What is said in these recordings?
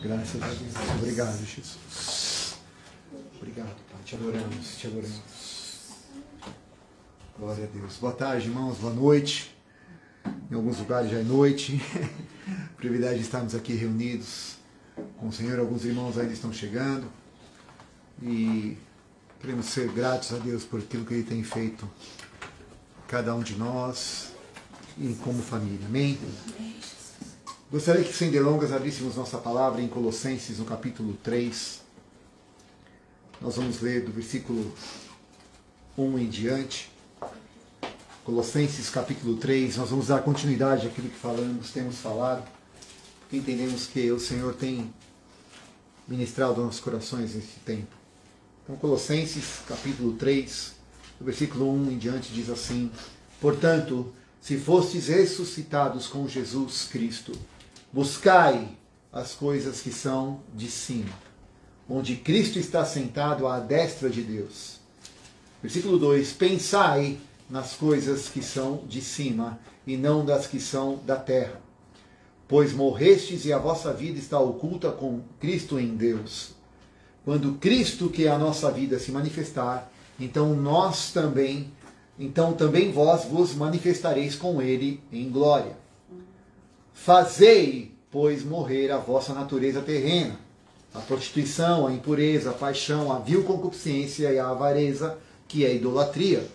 Graças a Deus. Obrigado, Jesus. Obrigado, Pai. Te adoramos, te adoramos. Glória a Deus. Boa tarde, irmãos. Boa noite. Em alguns lugares já é noite. Privilégio de estarmos aqui reunidos com o Senhor. Alguns irmãos ainda estão chegando. E queremos ser gratos a Deus por aquilo que Ele tem feito, cada um de nós e como família. Amém? Gostaria que, sem delongas, abríssemos nossa palavra em Colossenses, no capítulo 3. Nós vamos ler do versículo 1 em diante. Colossenses, capítulo 3. Nós vamos dar continuidade àquilo que temos falado, porque entendemos que o Senhor tem ministrado aos nossos corações nesse tempo. Então, Colossenses, capítulo 3, do versículo 1 em diante, diz assim: Portanto, se fostes ressuscitados com Jesus Cristo, buscai as coisas que são de cima, onde Cristo está sentado à destra de Deus. Versículo 2: Pensai nas coisas que são de cima, e não das que são da terra. Pois morrestes e a vossa vida está oculta com Cristo em Deus. Quando Cristo, que é a nossa vida, se manifestar, então também vós vos manifestareis com Ele em glória. Fazei, pois, morrer a vossa natureza terrena, a prostituição, a impureza, a paixão, a vil concupiscência e a avareza, que é a idolatria.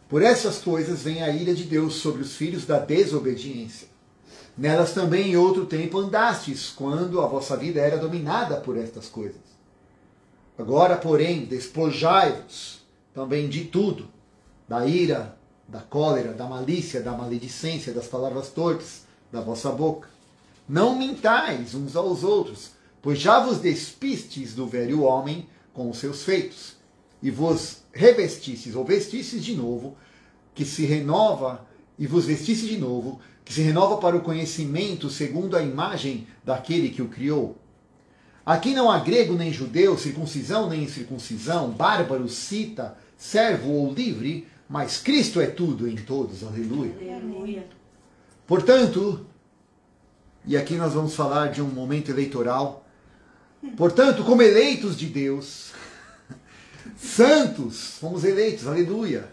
Por essas coisas vem a ira de Deus sobre os filhos da desobediência. Nelas também em outro tempo andastes, quando a vossa vida era dominada por estas coisas. Agora, porém, despojai-vos também de tudo, da ira, da cólera, da malícia, da maledicência, das palavras torpes da vossa boca. Não mintais uns aos outros, pois já vos despistes do velho homem com os seus feitos, e vos revestistes, ou vestistes de novo, que se renova, e vos vestistes de novo, que se renova para o conhecimento segundo a imagem daquele que o criou. Aqui não há grego nem judeu, circuncisão nem incircuncisão, bárbaro, cita, servo ou livre, mas Cristo é tudo em todos. Aleluia. Aleluia. Portanto, e aqui nós vamos falar de um momento eleitoral. Portanto, como eleitos de Deus, santos, fomos eleitos, aleluia.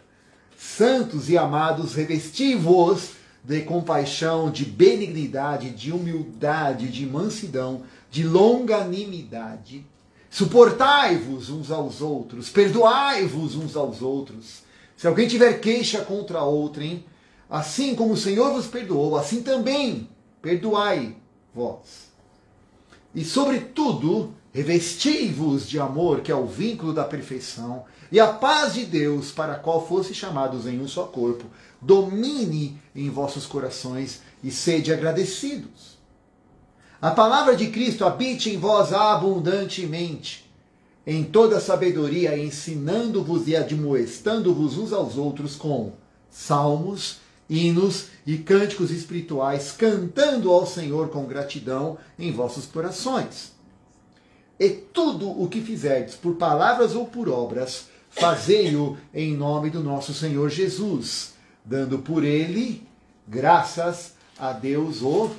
Santos e amados, revesti-vos de compaixão, de benignidade, de humildade, de mansidão, de longanimidade. Suportai-vos uns aos outros, perdoai-vos uns aos outros. Se alguém tiver queixa contra outrem, assim como o Senhor vos perdoou, assim também perdoai vós. E sobretudo, revesti-vos de amor, que é o vínculo da perfeição, e a paz de Deus, para a qual fosse chamados em um só corpo, domine em vossos corações e sede agradecidos. A palavra de Cristo habite em vós abundantemente, em toda sabedoria, ensinando-vos e admoestando-vos uns aos outros com salmos, hinos e cânticos espirituais, cantando ao Senhor com gratidão em vossos corações. E tudo o que fizerdes, por palavras ou por obras, fazei-o em nome do nosso Senhor Jesus, dando por ele graças a Deus o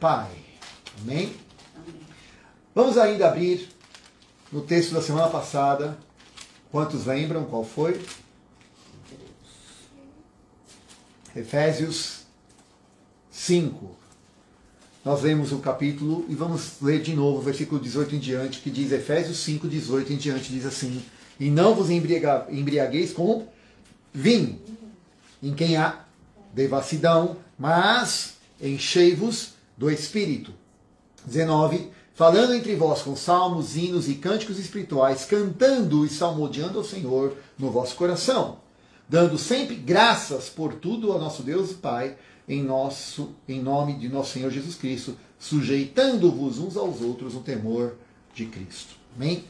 Pai. Amém? Vamos ainda abrir no texto da semana passada. Quantos lembram qual foi? Efésios 5. Nós lemos o capítulo e vamos ler de novo o versículo 18 em diante, que diz, Efésios 5, 18 em diante, diz assim: E não vos embriagueis com vinho, em quem há devassidão, mas enchei-vos do Espírito. 19. Falando entre vós com salmos, hinos e cânticos espirituais, cantando e salmodiando ao Senhor no vosso coração, dando sempre graças por tudo ao nosso Deus e Pai, em nome de nosso Senhor Jesus Cristo, sujeitando-vos uns aos outros no temor de Cristo. Amém?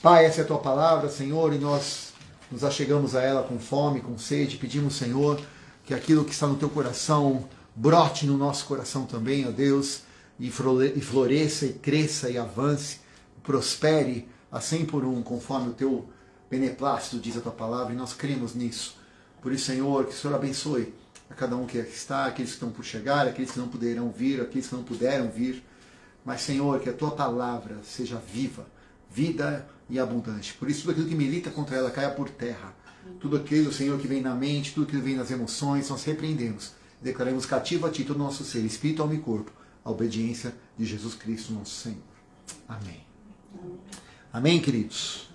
Pai, essa é a tua palavra, Senhor, e nós nos achegamos a ela com fome, com sede, pedimos, Senhor, que aquilo que está no teu coração brote no nosso coração também, ó Deus, e floresça e cresça e avance, prospere a 100 por 1, conforme o teu beneplácito diz a tua palavra, e nós cremos nisso. Por isso, Senhor, que o Senhor abençoe a cada um que aqui está, aqueles que estão por chegar, aqueles que não poderão vir, aqueles que não puderam vir, Mas, Senhor, que a tua palavra seja viva, vida e abundante. Por isso, tudo aquilo que milita contra ela caia por terra. Tudo aquilo, Senhor, que vem na mente, tudo que vem nas emoções, nós repreendemos. Declaramos cativo a Ti todo o nosso ser, espírito, alma e corpo, a obediência de Jesus Cristo, nosso Senhor. Amém. Amém, queridos?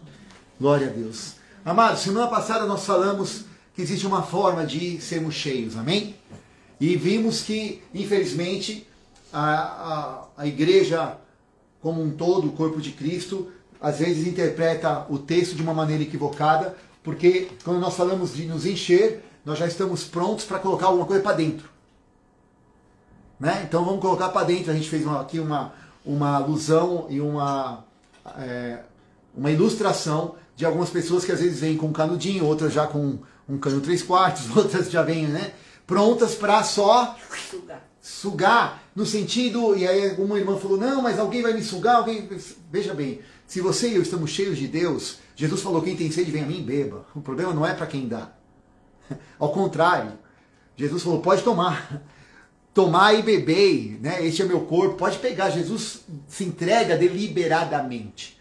Glória a Deus. Amados, semana passada nós falamos que existe uma forma de sermos cheios, amém? E vimos que, infelizmente, a igreja como um todo, o corpo de Cristo, às vezes interpreta o texto de uma maneira equivocada, porque quando nós falamos de nos encher, nós já estamos prontos para colocar alguma coisa para dentro. Né? Então vamos colocar para dentro. A gente fez aqui uma alusão e uma ilustração de algumas pessoas que às vezes vêm com um canudinho, outras já com um cano 3/4, outras já vêm, né, prontas para só sugar, no sentido, e aí uma irmã falou, não, mas alguém vai me sugar, alguém... Veja bem, se você e eu estamos cheios de Deus, Jesus falou, quem tem sede vem a mim e beba. O problema não é para quem dá. Ao contrário, Jesus falou, pode tomar. Tomar e beber, né? Este é meu corpo. Pode pegar. Jesus se entrega deliberadamente.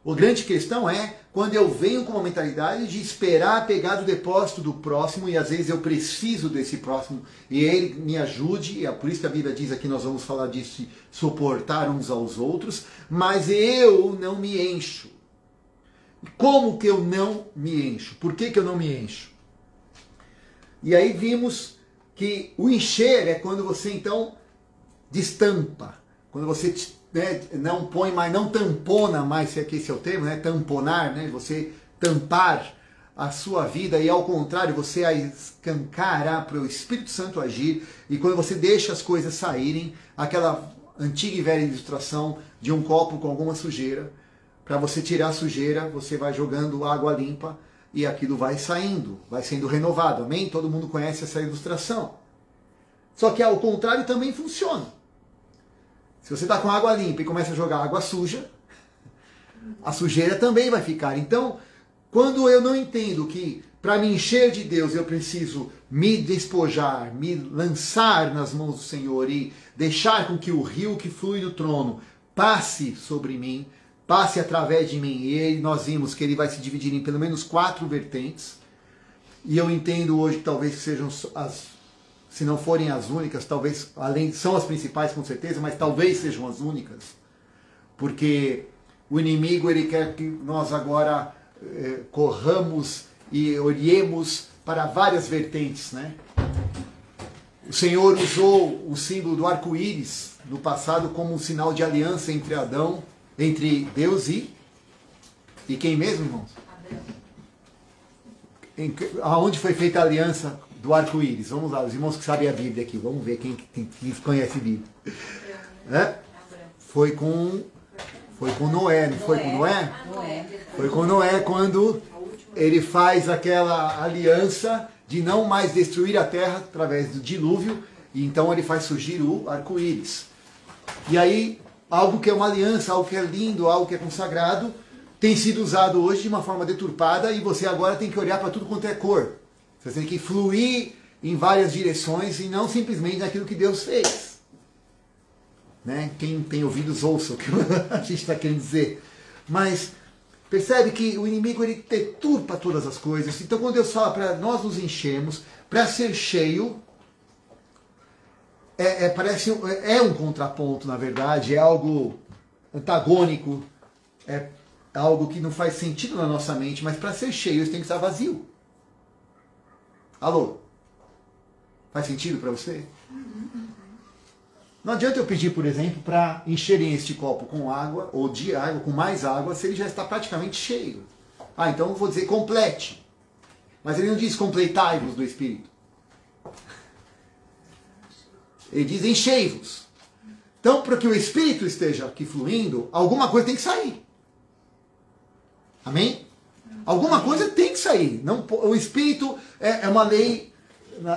A grande questão é quando eu venho com uma mentalidade de esperar pegar do depósito do próximo, e às vezes eu preciso desse próximo e ele me ajude, e é por isso que a Bíblia diz aqui, nós vamos falar disso, de suportar uns aos outros, mas eu não me encho. Como que eu não me encho? Por que que eu não me encho? E aí vimos que o encher é quando você então destampa, quando você, né, não põe mais, não tampona mais, se é que esse é o termo, né, tamponar, né, você tampar a sua vida, e ao contrário, você a escancarar para o Espírito Santo agir, e quando você deixa as coisas saírem, aquela antiga e velha ilustração de um copo com alguma sujeira, para você tirar a sujeira, você vai jogando água limpa, e aquilo vai saindo, vai sendo renovado, amém? Todo mundo conhece essa ilustração. Só que ao contrário também funciona. Se você está com água limpa e começa a jogar água suja, a sujeira também vai ficar. Então, quando eu não entendo que para me encher de Deus eu preciso me despojar, me lançar nas mãos do Senhor e deixar com que o rio que flui do trono passe sobre mim, passe através de mim, e nós vimos que ele vai se dividir em pelo menos 4 vertentes, e eu entendo hoje que talvez sejam se não forem as únicas, talvez, além, são as principais com certeza, mas talvez sejam as únicas, porque o inimigo ele quer que nós agora corramos e olhemos para várias vertentes, né? O Senhor usou o símbolo do arco-íris no passado como um sinal de aliança entre Deus e quem mesmo, irmãos? Aonde foi feita a aliança do arco-íris? Vamos lá, os irmãos que sabem a Bíblia aqui, vamos ver quem conhece a Bíblia. Foi com Noé, não foi com Noé? Foi com Noé quando ele faz aquela aliança de não mais destruir a terra através do dilúvio, e então ele faz surgir o arco-íris. E aí, algo que é uma aliança, algo que é lindo, algo que é consagrado, tem sido usado hoje de uma forma deturpada, e você agora tem que olhar para tudo quanto é cor. Você tem que fluir em várias direções e não simplesmente naquilo que Deus fez. Né? Quem tem ouvidos ouça o que a gente está querendo dizer. Mas percebe que o inimigo ele deturpa todas as coisas. Então quando Deus fala para nós nos enchermos, para ser cheio, parece um contraponto, na verdade, é algo antagônico, é algo que não faz sentido na nossa mente, mas para ser cheio isso tem que estar vazio. Alô? Faz sentido para você? Não adianta eu pedir, por exemplo, para encherem este copo com água, ou de água, com mais água, se ele já está praticamente cheio. Ah, então eu vou dizer complete. Mas ele não diz completai-vos do Espírito. Ele diz enchei-vos. Então, para que o Espírito esteja aqui fluindo, alguma coisa tem que sair. Amém? Alguma coisa tem que sair. Não, o Espírito é uma lei,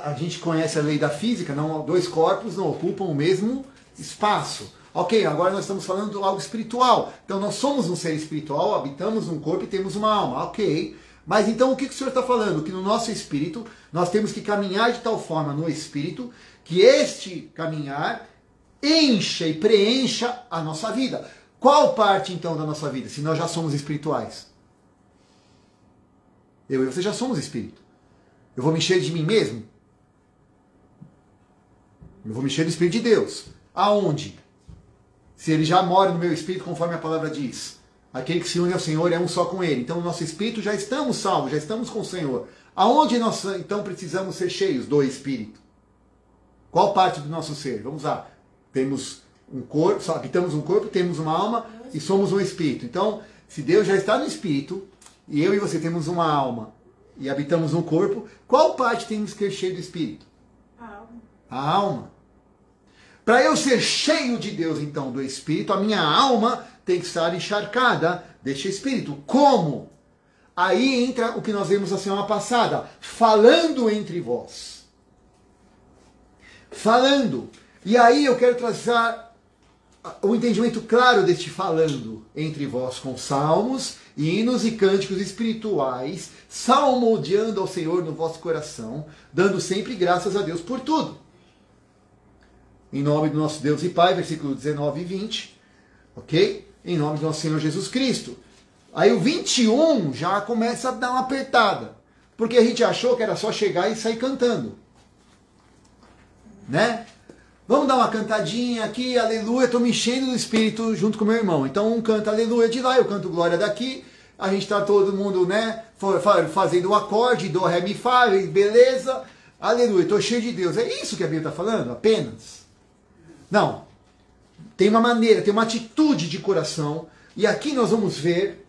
a gente conhece a lei da física, não, 2 corpos não ocupam o mesmo espaço. Ok, agora nós estamos falando de algo espiritual. Então nós somos um ser espiritual, habitamos um corpo e temos uma alma. Ok, mas então o que o Senhor está falando? Que no nosso espírito nós temos que caminhar de tal forma no espírito que este caminhar encha e preencha a nossa vida. Qual parte então da nossa vida, se nós já somos espirituais? Eu e você já somos espírito. Eu vou me encher de mim mesmo? Eu vou me encher do Espírito de Deus. Aonde? Se ele já mora no meu espírito, conforme a palavra diz. Aquele que se une ao Senhor é um só com ele. Então, no nosso espírito já estamos salvos, já estamos com o Senhor. Aonde nós, então, precisamos ser cheios do Espírito? Qual parte do nosso ser? Vamos lá. Temos um corpo, habitamos um corpo, temos uma alma e somos um espírito. Então, se Deus já está no espírito, e eu e você temos uma alma e habitamos um corpo, qual parte temos que ser cheio do espírito? A alma. A alma. Para eu ser cheio de Deus, então, do espírito, a minha alma tem que estar encharcada deste espírito. Como? Aí entra o que nós vimos na semana passada, falando entre vós. Falando. E aí eu quero trazer o entendimento claro deste falando entre vós com salmos, hinos e cânticos espirituais, salmodiando ao Senhor no vosso coração, dando sempre graças a Deus por tudo. Em nome do nosso Deus e Pai, versículo 19 e 20, ok? Em nome do nosso Senhor Jesus Cristo. Aí o 21 já começa a dar uma apertada, porque a gente achou que era só chegar e sair cantando, né? Vamos dar uma cantadinha aqui, aleluia, estou me enchendo do Espírito junto com meu irmão. Então um canta aleluia de lá, eu canto glória daqui, a gente está todo mundo, né, fazendo o acorde, do, ré, mi, fá, beleza, aleluia, estou cheio de Deus. É isso que a Bíblia está falando? Apenas? Não. Tem uma maneira, tem uma atitude de coração, e aqui nós vamos ver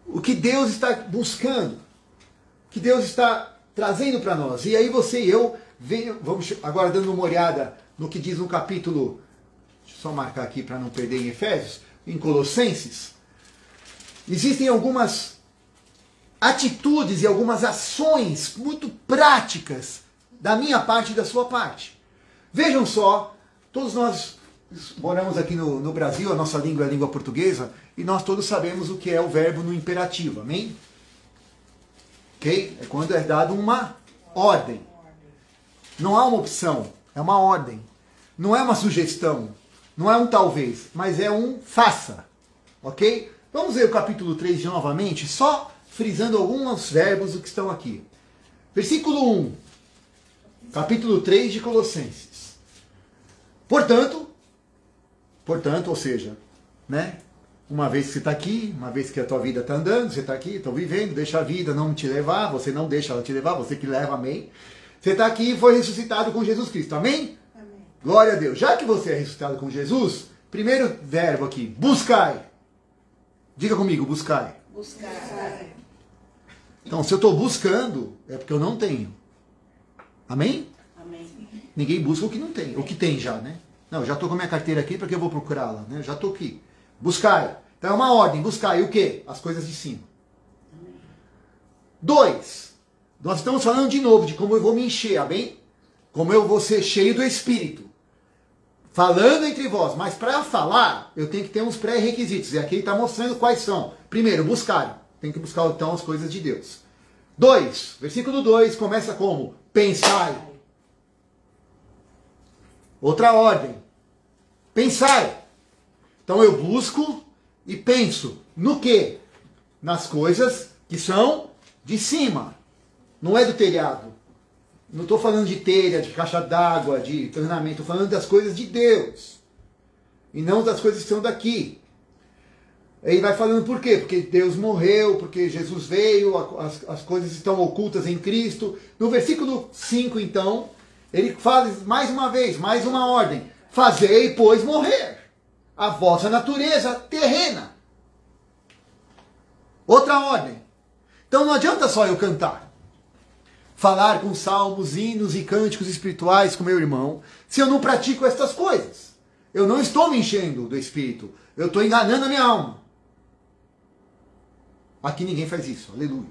o que Deus está buscando, o que Deus está trazendo para nós. E aí você e eu, vamos agora dando uma olhada no que diz no capítulo, deixa eu só marcar aqui para não perder em Efésios, em Colossenses. Existem algumas atitudes e algumas ações muito práticas da minha parte e da sua parte. Vejam só, todos nós moramos aqui no Brasil, a nossa língua é a língua portuguesa, e nós todos sabemos o que é o verbo no imperativo, amém? Ok? É quando é dado uma ordem. Não há uma opção, é uma ordem. Não é uma sugestão, não é um talvez, mas é um faça. Ok? Vamos ver o capítulo 3 de novamente, só frisando alguns verbos do que estão aqui. Versículo 1, capítulo 3 de Colossenses. Portanto, ou seja, né? Uma vez que você está aqui, uma vez que a tua vida está andando, você está aqui, estou vivendo, deixa a vida não te levar, você não deixa ela te levar, você que leva, amém? Você está aqui e foi ressuscitado com Jesus Cristo, amém? Amém. Glória a Deus. Já que você é ressuscitado com Jesus, primeiro verbo aqui, buscai. Diga comigo, buscai. Buscar. Então, se eu estou buscando, é porque eu não tenho. Amém? Amém. Ninguém busca o que não tem, o que tem já, né? Não, eu já estou com a minha carteira aqui, porque eu vou procurá-la, né? Eu já estou aqui. Buscai. Então é uma ordem, buscai o quê? As coisas de cima. 2. Nós estamos falando de novo de como eu vou me encher, amém? Como eu vou ser cheio do Espírito. Falando entre vós, mas para falar, eu tenho que ter uns pré-requisitos. E aqui ele está mostrando quais são. Primeiro, buscar. Tem que buscar então as coisas de Deus. 2, versículo 2, começa como? Pensai. Outra ordem. Pensai. Então eu busco e penso. No quê? Nas coisas que são de cima. Não é do telhado. Não estou falando de telha, de caixa d'água, de treinamento. Estou falando das coisas de Deus. E não das coisas que são daqui. Ele vai falando por quê? Porque Deus morreu, porque Jesus veio, as coisas estão ocultas em Cristo. No versículo 5, então, ele fala mais uma vez, mais uma ordem. Fazei, pois, morrer a vossa natureza terrena. Outra ordem. Então não adianta só eu cantar. Falar com salmos, hinos e cânticos espirituais com meu irmão, se eu não pratico estas coisas. Eu não estou me enchendo do Espírito. Eu estou enganando a minha alma. Aqui ninguém faz isso, aleluia.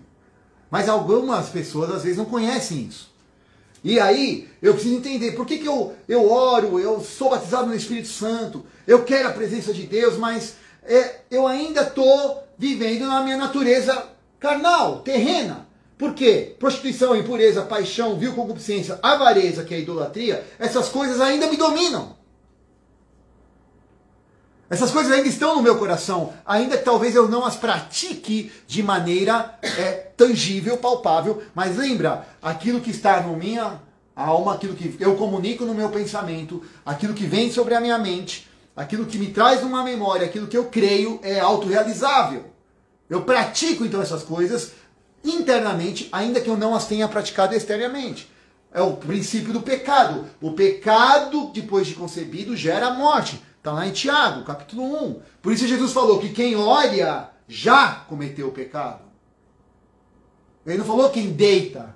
Mas algumas pessoas às vezes não conhecem isso. E aí eu preciso entender por que eu oro, eu sou batizado no Espírito Santo, eu quero a presença de Deus, mas eu ainda estou vivendo na minha natureza carnal, terrena. Por quê? Prostituição, impureza, paixão, vil concupiscência, avareza, que é a idolatria, essas coisas ainda me dominam. Essas coisas ainda estão no meu coração, ainda que talvez eu não as pratique de maneira tangível, palpável, mas lembra, aquilo que está na minha alma, aquilo que eu comunico no meu pensamento, aquilo que vem sobre a minha mente, aquilo que me traz uma memória, aquilo que eu creio é autorrealizável. Eu pratico então essas coisas internamente, ainda que eu não as tenha praticado externamente. É o princípio do pecado. O pecado, depois de concebido, gera morte. Está lá em Tiago, capítulo 1. Por isso Jesus falou que quem olha já cometeu o pecado. Ele não falou quem deita,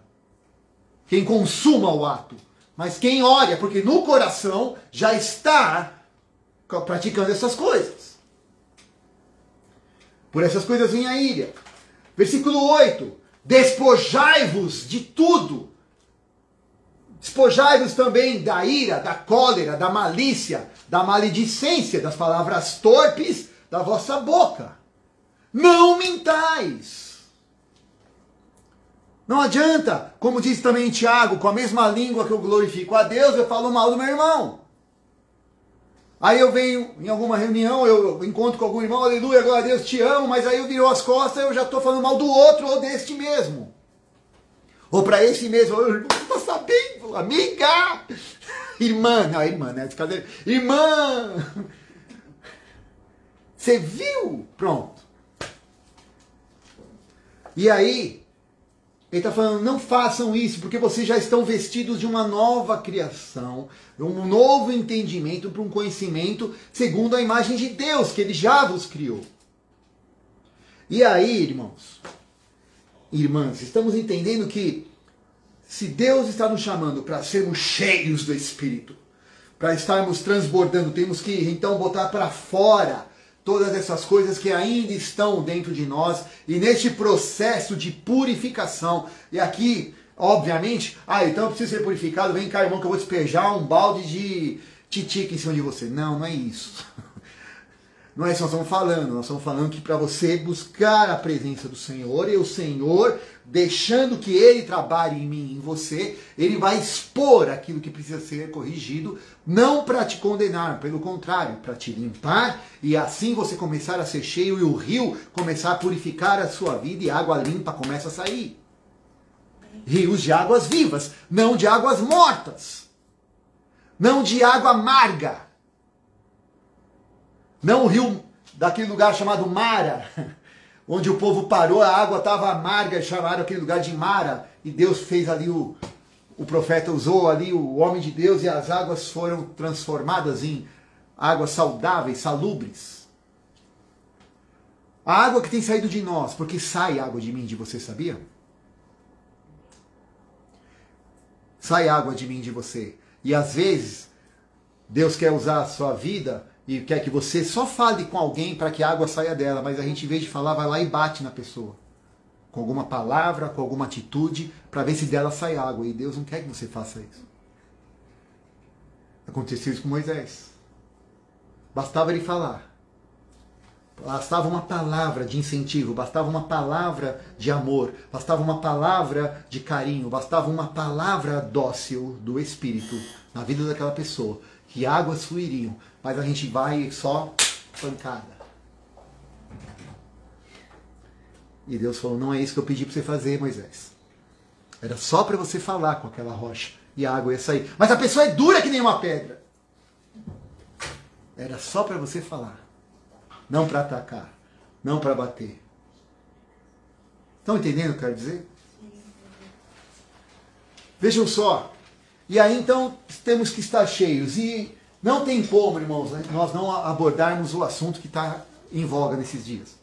quem consuma o ato, mas quem olha, porque no coração já está praticando essas coisas. Por essas coisas vem a ira. Versículo 8. Despojai-vos de tudo. Despojai-vos também da ira, da cólera, da malícia, da maledicência, das palavras torpes da vossa boca. Não mintais. Não adianta, como diz também Tiago, com a mesma língua que eu glorifico a Deus, eu falo mal do meu irmão. Aí eu venho em alguma reunião, eu encontro com algum irmão, aleluia, glória a Deus, te amo, mas aí eu viro as costas e eu já estou falando mal do outro ou deste mesmo. Ou para esse mesmo, você está sabendo, amiga, irmã, não, irmã, né? Irmã, você viu? Pronto. E aí, ele está falando, não façam isso, porque vocês já estão vestidos de uma nova criação, um novo entendimento, para um conhecimento segundo a imagem de Deus, que Ele já vos criou. E aí, irmãos, irmãs, estamos entendendo que se Deus está nos chamando para sermos cheios do Espírito, para estarmos transbordando, temos que então botar para fora todas essas coisas que ainda estão dentro de nós, e neste processo de purificação, e aqui, obviamente, então eu preciso ser purificado, vem cá, irmão, que eu vou despejar um balde de titica em cima de você. Não, não é isso. Não é isso que nós estamos falando que para você buscar a presença do Senhor, e o Senhor, deixando que Ele trabalhe em mim, em você, Ele vai expor aquilo que precisa ser corrigido, não para te condenar, pelo contrário, para te limpar, e assim você começar a ser cheio, e o rio começar a purificar a sua vida, e a água limpa começa a sair. Rios de águas vivas, não de águas mortas, não de água amarga. Não o rio daquele lugar chamado Mara, onde o povo parou, a água estava amarga, chamaram aquele lugar de Mara, e Deus fez ali, o profeta usou ali o homem de Deus, e as águas foram transformadas em águas saudáveis, salubres. A água que tem saído de nós, porque sai água de mim, de você, sabia? Sai água de mim, de você. E às vezes, Deus quer usar a sua vida e quer que você só fale com alguém para que a água saia dela, mas a gente, em vez de falar, vai lá e bate na pessoa. Com alguma palavra, com alguma atitude, para ver se dela sai água. E Deus não quer que você faça isso. Aconteceu isso com Moisés. Bastava ele falar. Bastava uma palavra de incentivo, bastava uma palavra de amor, bastava uma palavra de carinho, bastava uma palavra dócil do Espírito na vida daquela pessoa, que águas fluiriam, mas a gente vai só pancada. E Deus falou, não é isso que eu pedi para você fazer, Moisés. Era só para você falar com aquela rocha e a água ia sair. Mas a pessoa é dura que nem uma pedra. Era só para você falar. Não para atacar, não para bater. Estão entendendo o que eu quero dizer? Vejam só. E aí então temos que estar cheios. E não tem como, irmãos, nós não abordarmos o assunto que está em voga nesses dias.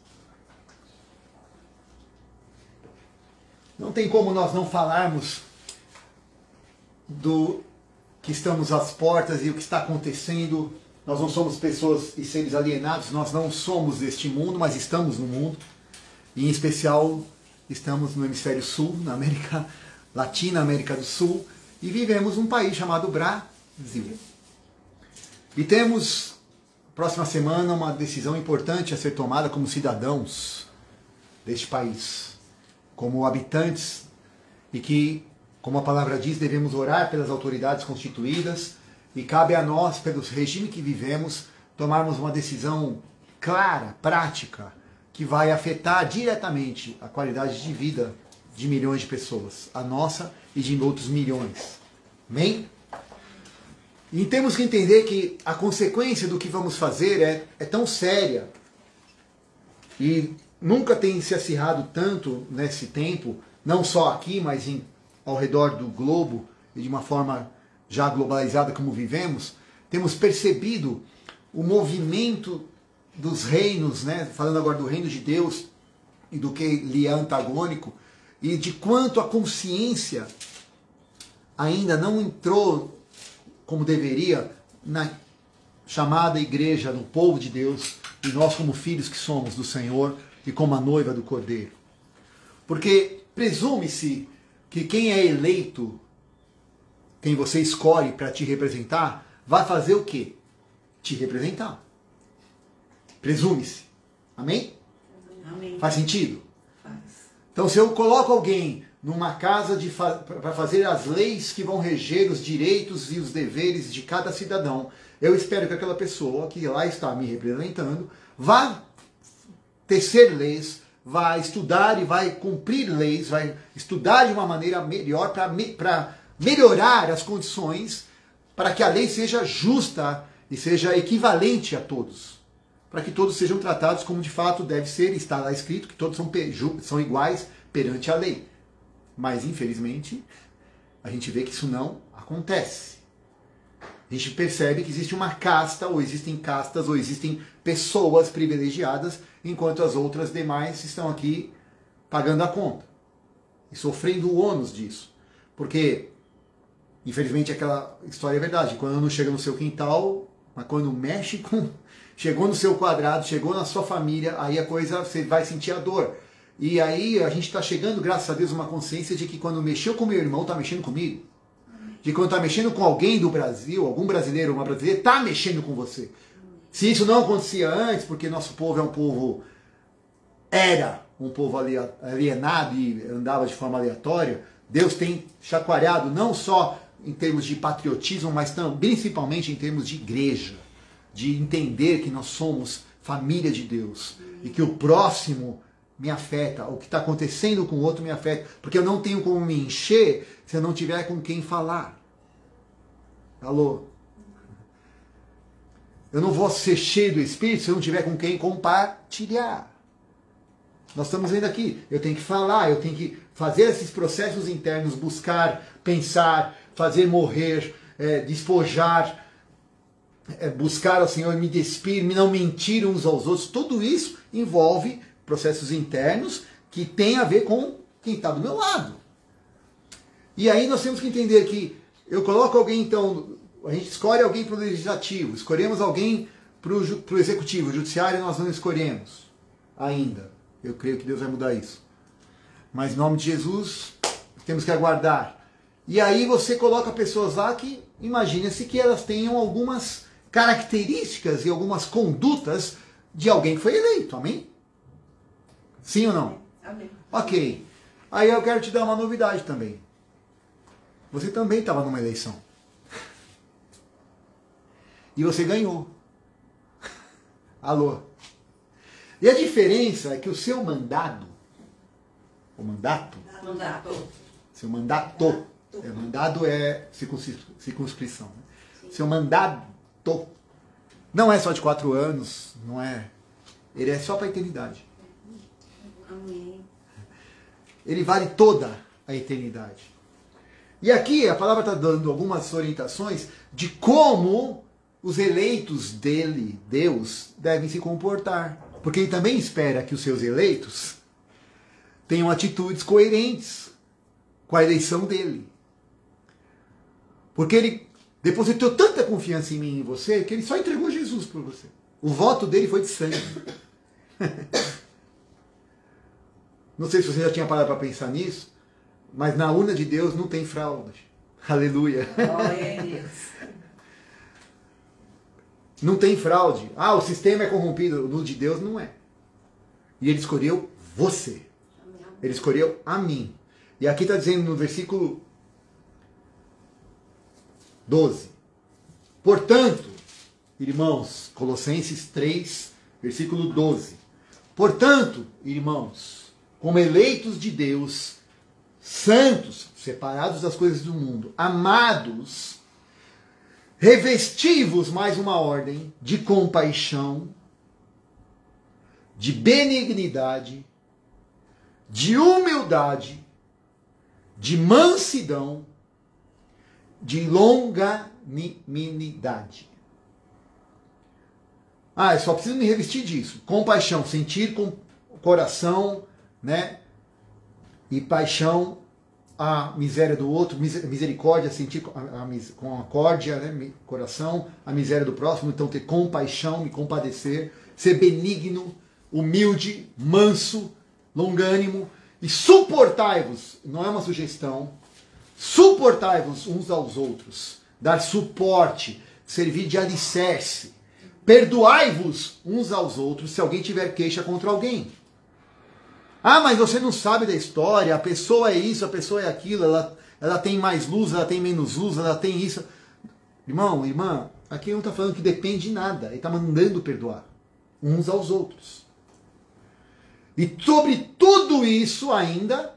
Não tem como nós não falarmos do que estamos às portas e o que está acontecendo. Nós não somos pessoas e seres alienados, nós não somos deste mundo, mas estamos no mundo. E em especial, estamos no hemisfério sul, na América Latina, América do Sul, e vivemos num país chamado Brasil. E temos, próxima semana, uma decisão importante a ser tomada como cidadãos deste país, como habitantes, e que, como a palavra diz, devemos orar pelas autoridades constituídas, e cabe a nós, pelo regime que vivemos, tomarmos uma decisão clara, prática, que vai afetar diretamente a qualidade de vida de milhões de pessoas, a nossa e de outros milhões. Amém? E temos que entender que a consequência do que vamos fazer é tão séria e nunca tem se acirrado tanto nesse tempo, não só aqui, mas ao redor do globo e de uma forma já globalizada como vivemos, temos percebido o movimento dos reinos, né? Falando agora do reino de Deus e do que lhe é antagônico, e de quanto a consciência ainda não entrou como deveria na chamada igreja, no povo de Deus, e nós como filhos que somos do Senhor e como a noiva do Cordeiro. Porque presume-se que quem é eleito, quem você escolhe para te representar, vai fazer o quê? Te representar. Presume-se. Amém? Amém. Faz sentido? Faz. Então, se eu coloco alguém numa casa para fazer as leis que vão reger os direitos e os deveres de cada cidadão, eu espero que aquela pessoa que lá está me representando vá tecer leis, vai estudar e vai cumprir leis, vai estudar de uma maneira melhor para melhorar as condições para que a lei seja justa e seja equivalente a todos. Para que todos sejam tratados como de fato deve ser, está lá escrito que todos são iguais perante a lei. Mas, infelizmente, a gente vê que isso não acontece. A gente percebe que existe uma casta, ou existem castas, ou existem pessoas privilegiadas, enquanto as outras demais estão aqui pagando a conta e sofrendo o ônus disso. Porque, infelizmente, aquela história é verdade. Quando não chega no seu quintal, mas quando mexe com... Chegou no seu quadrado, chegou na sua família, aí a coisa, você vai sentir a dor. E aí a gente está chegando, graças a Deus, uma consciência de que quando mexeu com meu irmão, está mexendo comigo. De quando está mexendo com alguém do Brasil, algum brasileiro ou uma brasileira, está mexendo com você. Se isso não acontecia antes, porque nosso povo é um povo... Era um povo alienado e andava de forma aleatória, Deus tem chacoalhado não só em termos de patriotismo, mas também, principalmente em termos de igreja. De entender que nós somos família de Deus e que o próximo me afeta, o que está acontecendo com o outro me afeta, porque eu não tenho como me encher se eu não tiver com quem falar. Alô? Eu não vou ser cheio do Espírito se eu não tiver com quem compartilhar. Nós estamos vendo aqui, eu tenho que falar, eu tenho que fazer esses processos internos, buscar, pensar, fazer morrer, despojar, buscar ao Senhor, me despir, não mentir uns aos outros. Tudo isso envolve processos internos que tem a ver com quem está do meu lado. E aí nós temos que entender que eu coloco alguém, então, a gente escolhe alguém para o legislativo, escolhemos alguém para o executivo, o judiciário nós não escolhemos ainda. Eu creio que Deus vai mudar isso. Mas em nome de Jesus, temos que aguardar. E aí você coloca pessoas lá que, imagina-se que elas tenham algumas características e algumas condutas de alguém que foi eleito, amém? Sim ou não? Amém. Ok. Aí eu quero te dar uma novidade também. Você também estava numa eleição. E você ganhou. Alô? E a diferença é que o seu mandato, seu mandato, mandado é circunscrição, né? Seu mandato não é só de 4 anos, não é. Ele é só para a eternidade. Amém. Ele vale toda a eternidade. E aqui a palavra está dando algumas orientações de como os eleitos dele, Deus, devem se comportar. Porque ele também espera que os seus eleitos tenham atitudes coerentes com a eleição dele. Porque ele depositou tanta confiança em mim e em você que ele só entregou Jesus por você. O voto dele foi de sangue. Não sei se você já tinha parado para pensar nisso, mas na urna de Deus não tem fraude. Aleluia. Glória a Deus. Não tem fraude. Ah, o sistema é corrompido. No de Deus não é. E ele escolheu você. Ele escolheu a mim. E aqui está dizendo no versículo 12. Portanto, irmãos, Colossenses 3, versículo 12. Portanto, irmãos, como eleitos de Deus, santos, separados das coisas do mundo, amados, revestivos, mais uma ordem, de compaixão, de benignidade, de humildade, de mansidão, de longanimidade. Eu só preciso me revestir disso. Compaixão, sentir com o coração, né? E paixão, a miséria do outro, misericórdia, sentir com a córdia, né? Coração, a miséria do próximo. Então ter compaixão, me compadecer, ser benigno, humilde, manso, longânimo. E suportai-vos, não é uma sugestão, suportai-vos uns aos outros, dar suporte, servir de alicerce. Perdoai-vos uns aos outros se alguém tiver queixa contra alguém. Mas você não sabe da história, a pessoa é isso, a pessoa é aquilo, ela tem mais luz, ela tem menos luz, ela tem isso. Irmão, irmã, aqui não está falando que depende de nada, ele está mandando perdoar uns aos outros. E sobre tudo isso ainda,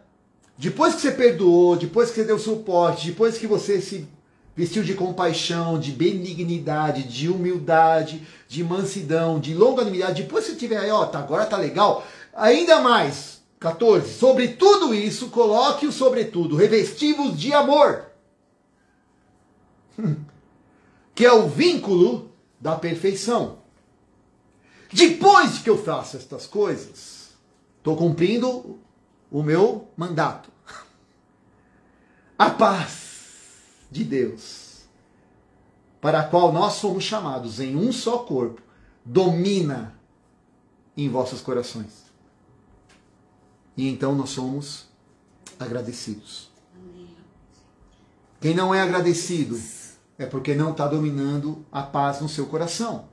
depois que você perdoou, depois que você deu suporte, depois que você se vestiu de compaixão, de benignidade, de humildade, de mansidão, de longanimidade, depois que você tiver aí, agora tá legal, ainda mais, 14, sobre tudo isso, coloque o sobretudo, revestivos de amor, que é o vínculo da perfeição. Depois que eu faço estas coisas, estou cumprindo o meu mandato. A paz de Deus, para a qual nós somos chamados em um só corpo, domina em vossos corações. E então nós somos agradecidos. Quem não é agradecido é porque não está dominando a paz no seu coração.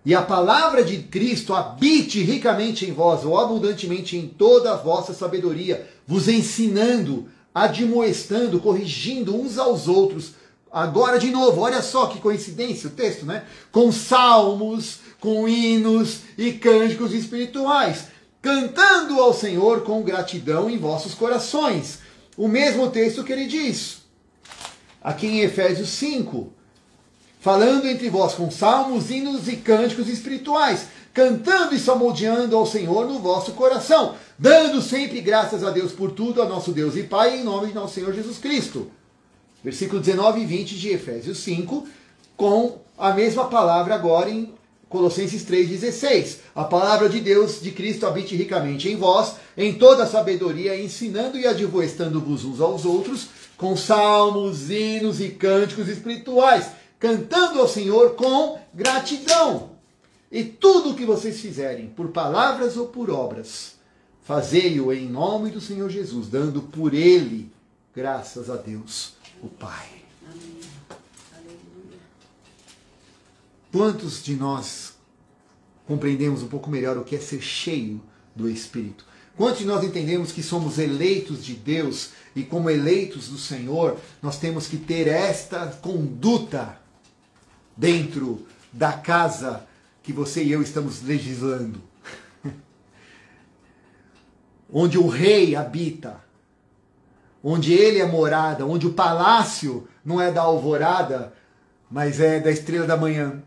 E a palavra de Cristo habite ricamente em vós, ou abundantemente em toda a vossa sabedoria, vos ensinando, admoestando, corrigindo uns aos outros. Agora de novo, olha só que coincidência o texto, né? Com salmos, com hinos e cânticos espirituais, cantando ao Senhor com gratidão em vossos corações. O mesmo texto que ele diz, aqui em Efésios 5, falando entre vós com salmos, hinos e cânticos espirituais, cantando e salmodiando ao Senhor no vosso coração, dando sempre graças a Deus por tudo, a nosso Deus e Pai, em nome de nosso Senhor Jesus Cristo. Versículo 19 e 20 de Efésios 5, com a mesma palavra agora em Colossenses 3,16. A palavra de Deus, de Cristo, habite ricamente em vós, em toda a sabedoria, ensinando e admoestando-vos uns aos outros, com salmos, hinos e cânticos espirituais, cantando ao Senhor com gratidão. E tudo o que vocês fizerem, por palavras ou por obras, fazei-o em nome do Senhor Jesus, dando por Ele graças a Deus, o Pai. Quantos de nós compreendemos um pouco melhor o que é ser cheio do Espírito? Quantos de nós entendemos que somos eleitos de Deus e como eleitos do Senhor, nós temos que ter esta conduta dentro da casa que você e eu estamos legislando? Onde o rei habita, onde ele é morada, onde o palácio não é da alvorada, mas é da estrela da manhã.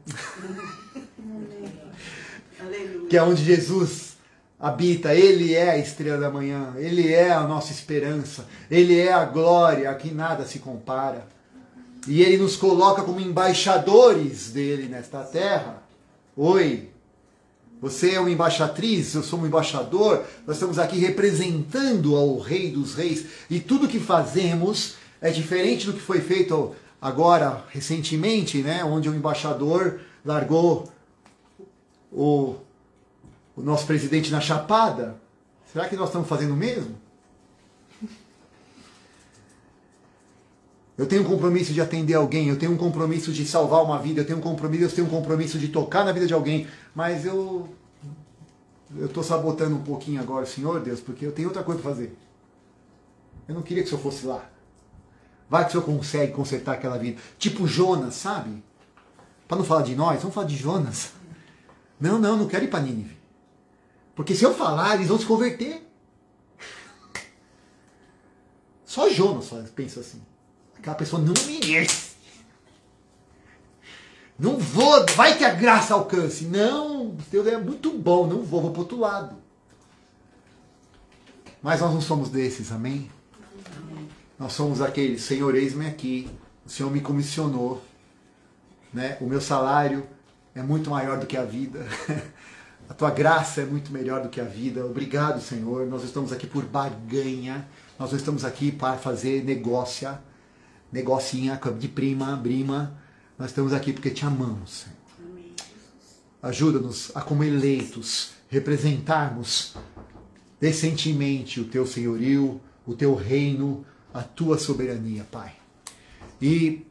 Que é onde Jesus habita. Ele é a estrela da manhã, ele é a nossa esperança, ele é a glória a que nada se compara. E ele nos coloca como embaixadores dele nesta terra. Oi, você é uma embaixatriz, eu sou um embaixador, nós estamos aqui representando ao Rei dos Reis. E tudo que fazemos é diferente do que foi feito agora, recentemente, né, onde o embaixador largou o nosso presidente na chapada. Será que nós estamos fazendo o mesmo? Eu tenho um compromisso de atender alguém, eu tenho um compromisso de salvar uma vida, eu tenho um compromisso de tocar na vida de alguém, mas eu estou sabotando um pouquinho agora, Senhor Deus, porque eu tenho outra coisa para fazer. Eu não queria que o Senhor fosse lá. Vai que o Senhor consegue consertar aquela vida. Tipo Jonas, sabe? Para não falar de nós, vamos falar de Jonas. Não quero ir para Nínive. Porque se eu falar, eles vão se converter. Só Jonas pensa assim. Aquela pessoa não merece. Não vou, vai que a graça alcance. Não, Deus é muito bom, não vou para o outro lado. Mas nós não somos desses, amém? Nós somos aqueles, Senhor, eis-me aqui. O Senhor me comissionou. Né? O meu salário é muito maior do que a vida. A tua graça é muito melhor do que a vida. Obrigado, Senhor. Nós estamos aqui por barganha. Nós não estamos aqui para fazer negocinha de brima. Nós estamos aqui porque te amamos, Senhor. Ajuda-nos a, como eleitos, representarmos decentemente o teu senhorio, o teu reino, a tua soberania, Pai. E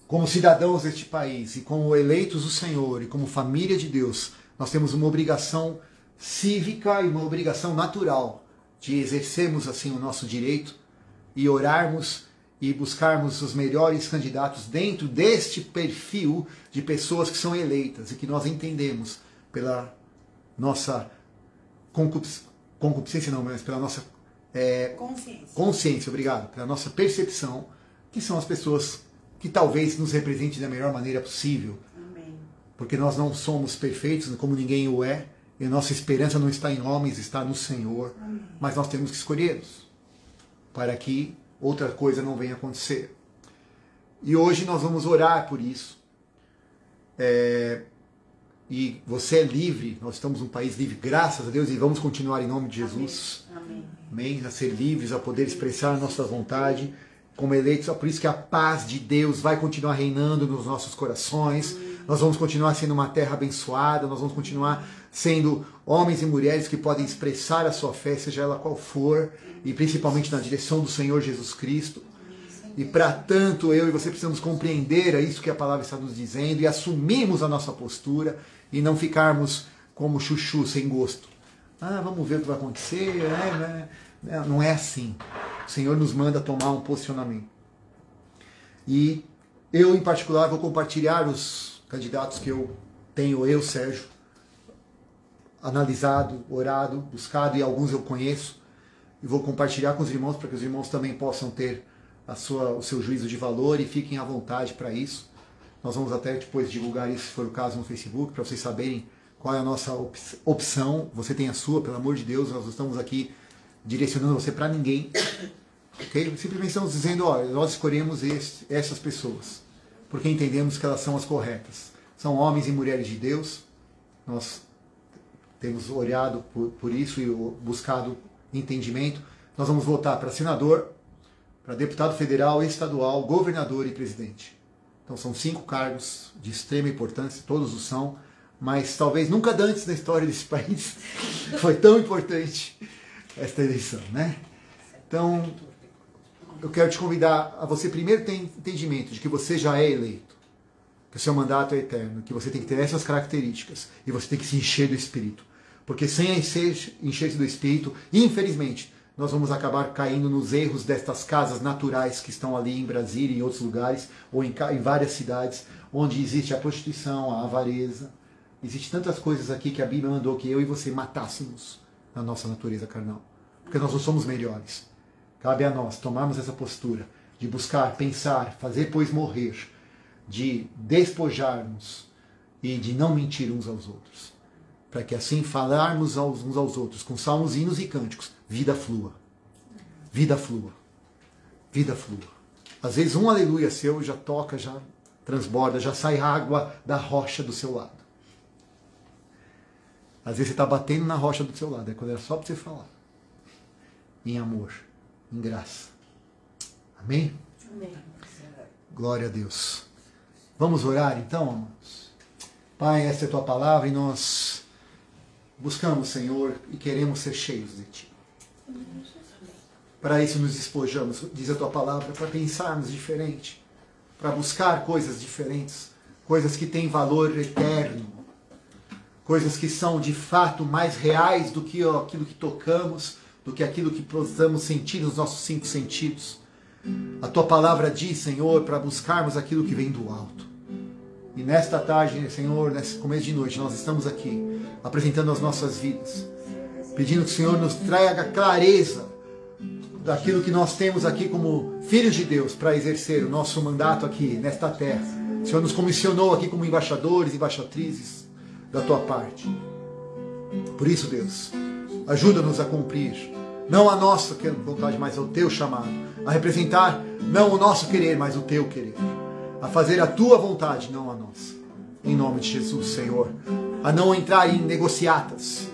como cidadãos deste país, e como eleitos do Senhor, e como família de Deus, nós temos uma obrigação cívica e uma obrigação natural de exercermos assim o nosso direito e orarmos e buscarmos os melhores candidatos dentro deste perfil de pessoas que são eleitas e que nós entendemos pela nossa concupiscência, não, mas pela nossa consciência, obrigado, pela nossa percepção, que são as pessoas que talvez nos representem da melhor maneira possível. Amém. Porque nós não somos perfeitos, como ninguém o é, e a nossa esperança não está em homens, está no Senhor. Amém. Mas nós temos que escolhê-los para que outra coisa não venha acontecer. E hoje nós vamos orar por isso. E você é livre, nós estamos num país livre, graças a Deus, e vamos continuar em nome de Jesus. Amém. Amém? A ser livres, a poder expressar a nossa vontade como eleitos. É por isso que a paz de Deus vai continuar reinando nos nossos corações. Nós vamos continuar sendo uma terra abençoada, nós vamos continuar sendo homens e mulheres que podem expressar a sua fé, seja ela qual for, e principalmente na direção do Senhor Jesus Cristo. E para tanto eu e você precisamos compreender isso que a palavra está nos dizendo e assumirmos a nossa postura e não ficarmos como chuchu, sem gosto. Vamos ver o que vai acontecer. Não é assim. O Senhor nos manda tomar um posicionamento. E eu, em particular, vou compartilhar os candidatos que eu tenho, Sérgio, analisado, orado, buscado, e alguns eu conheço. E vou compartilhar com os irmãos para que os irmãos também possam ter o seu juízo de valor e fiquem à vontade para isso. Nós vamos até depois divulgar isso, se for o caso, no Facebook, para vocês saberem qual é a nossa opção. Você tem a sua, pelo amor de Deus, nós não estamos aqui direcionando você para ninguém. Okay? Simplesmente estamos dizendo, nós escolhemos essas pessoas, porque entendemos que elas são as corretas. São homens e mulheres de Deus. Nós temos olhado por isso e buscado entendimento. Nós vamos votar para senador, para deputado federal, estadual, governador e presidente. Então são 5 cargos de extrema importância, todos o são, mas talvez nunca antes na história desse país foi tão importante esta eleição, né? Então, eu quero te convidar a você primeiro ter entendimento de que você já é eleito, que o seu mandato é eterno, que você tem que ter essas características e você tem que se encher do Espírito. Porque sem encher-se do Espírito, infelizmente, nós vamos acabar caindo nos erros destas casas naturais que estão ali em Brasília e em outros lugares, ou em várias cidades, onde existe a prostituição, a avareza. Existem tantas coisas aqui que a Bíblia mandou que eu e você matássemos na nossa natureza carnal. Porque nós não somos melhores. Cabe a nós tomarmos essa postura de buscar, pensar, fazer pois morrer, de despojarmos e de não mentir uns aos outros. Para que assim falarmos uns aos outros com salmos, hinos e cânticos, vida flua. Vida flua. Vida flua. Às vezes um aleluia seu já toca, já transborda, já sai água da rocha do seu lado. Às vezes você está batendo na rocha do seu lado, é quando era só para você falar. Em amor, em graça. Amém? Amém. Glória a Deus. Vamos orar então, amados? Pai, essa é a tua palavra e nós buscamos, Senhor, e queremos ser cheios de Ti. Para isso nos despojamos, diz a Tua palavra, para pensarmos diferente, para buscar coisas diferentes, coisas que têm valor eterno, coisas que são de fato mais reais do que aquilo que tocamos, do que aquilo que possamos sentir nos nossos 5 sentidos. A Tua palavra diz, Senhor, para buscarmos aquilo que vem do alto. E nesta tarde, Senhor, nesse começo de noite, nós estamos aqui apresentando as nossas vidas, pedindo que o Senhor nos traga clareza daquilo que nós temos aqui como filhos de Deus para exercer o nosso mandato aqui nesta terra. O Senhor nos comissionou aqui como embaixadores e embaixatrizes da tua parte. Por isso, Deus, ajuda-nos a cumprir, não a nossa vontade, mas o teu chamado, a representar não o nosso querer, mas o teu querer, a fazer a tua vontade, não a nossa. Em nome de Jesus, Senhor, a não entrar em negociatas,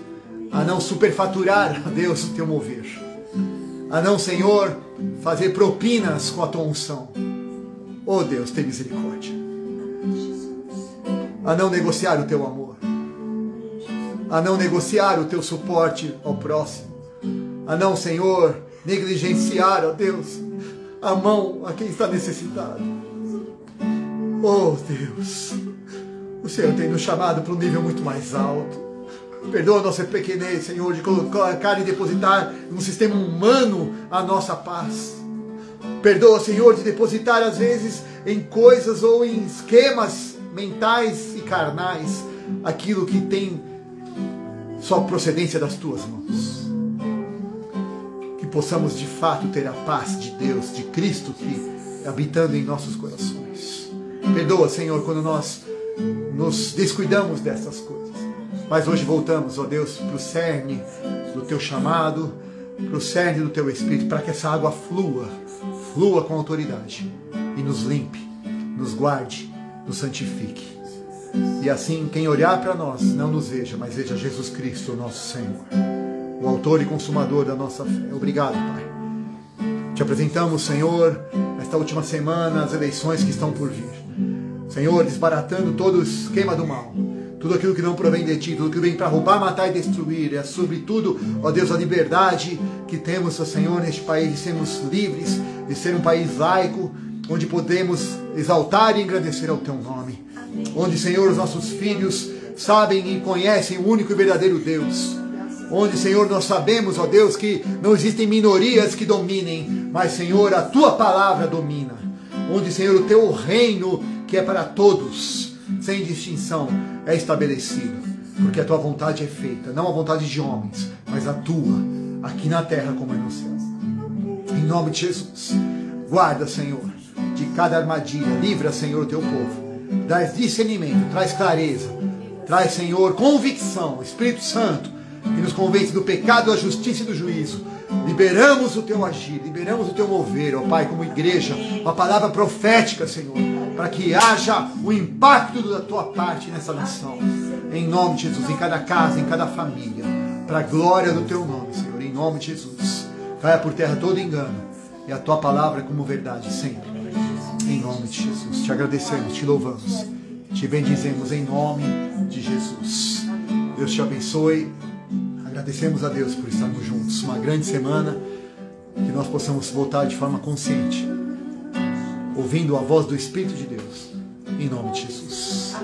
a não superfaturar, a Deus, o teu mover, a não, Senhor, fazer propinas com a tua unção. Oh Deus, tem misericórdia. A não negociar o teu amor, a não negociar o teu suporte ao próximo, a não, Senhor, negligenciar, ó Deus, a mão a quem está necessitado. Oh Deus, o Senhor tem nos chamado para um nível muito mais alto. Perdoa a nossa pequenez, Senhor, de colocar e depositar num sistema humano a nossa paz. Perdoa, Senhor, de depositar às vezes em coisas ou em esquemas mentais e carnais aquilo que tem só procedência das tuas mãos. Que possamos de fato ter a paz de Deus, de Cristo, que habitando em nossos corações. Perdoa, Senhor, quando nós nos descuidamos dessas coisas. Mas hoje voltamos, ó Deus, para o cerne do teu chamado, para o cerne do teu Espírito, para que essa água flua com autoridade e nos limpe, nos guarde, nos santifique. E assim, quem olhar para nós não nos veja, mas veja Jesus Cristo, o nosso Senhor, o autor e consumador da nossa fé. Obrigado, Pai. Te apresentamos, Senhor, nesta última semana, as eleições que estão por vir. Senhor, desbaratando todo o esquema do mal, tudo aquilo que não provém de Ti, tudo que vem para roubar, matar e destruir. É sobretudo, ó Deus, a liberdade que temos, ó Senhor, neste país, de sermos livres, de ser um país laico, onde podemos exaltar e engrandecer ao Teu nome. Onde, Senhor, os nossos filhos sabem e conhecem o único e verdadeiro Deus. Onde, Senhor, nós sabemos, ó Deus, que não existem minorias que dominem, mas, Senhor, a Tua palavra domina. Onde, Senhor, o Teu reino, que é para todos, sem distinção, é estabelecido. Porque a Tua vontade é feita, não a vontade de homens, mas a Tua, aqui na terra como é no céu. Em nome de Jesus, guarda, Senhor, de cada armadilha, livra, Senhor, o Teu povo. Traz discernimento, traz clareza, traz, Senhor, convicção, Espírito Santo, que nos convence do pecado, da justiça e do juízo. Liberamos o Teu agir, liberamos o Teu mover, ó Pai, como igreja, uma palavra profética, Senhor, para que haja o impacto da Tua parte nessa nação. Em nome de Jesus, em cada casa, em cada família, para a glória do Teu nome, Senhor, em nome de Jesus. Caia por terra todo engano e a Tua palavra como verdade sempre. Em nome de Jesus. Te agradecemos, te louvamos, te bendizemos em nome de Jesus. Deus te abençoe. Agradecemos a Deus por estarmos juntos. Uma grande semana. Que nós possamos voltar de forma consciente, ouvindo a voz do Espírito de Deus. Em nome de Jesus.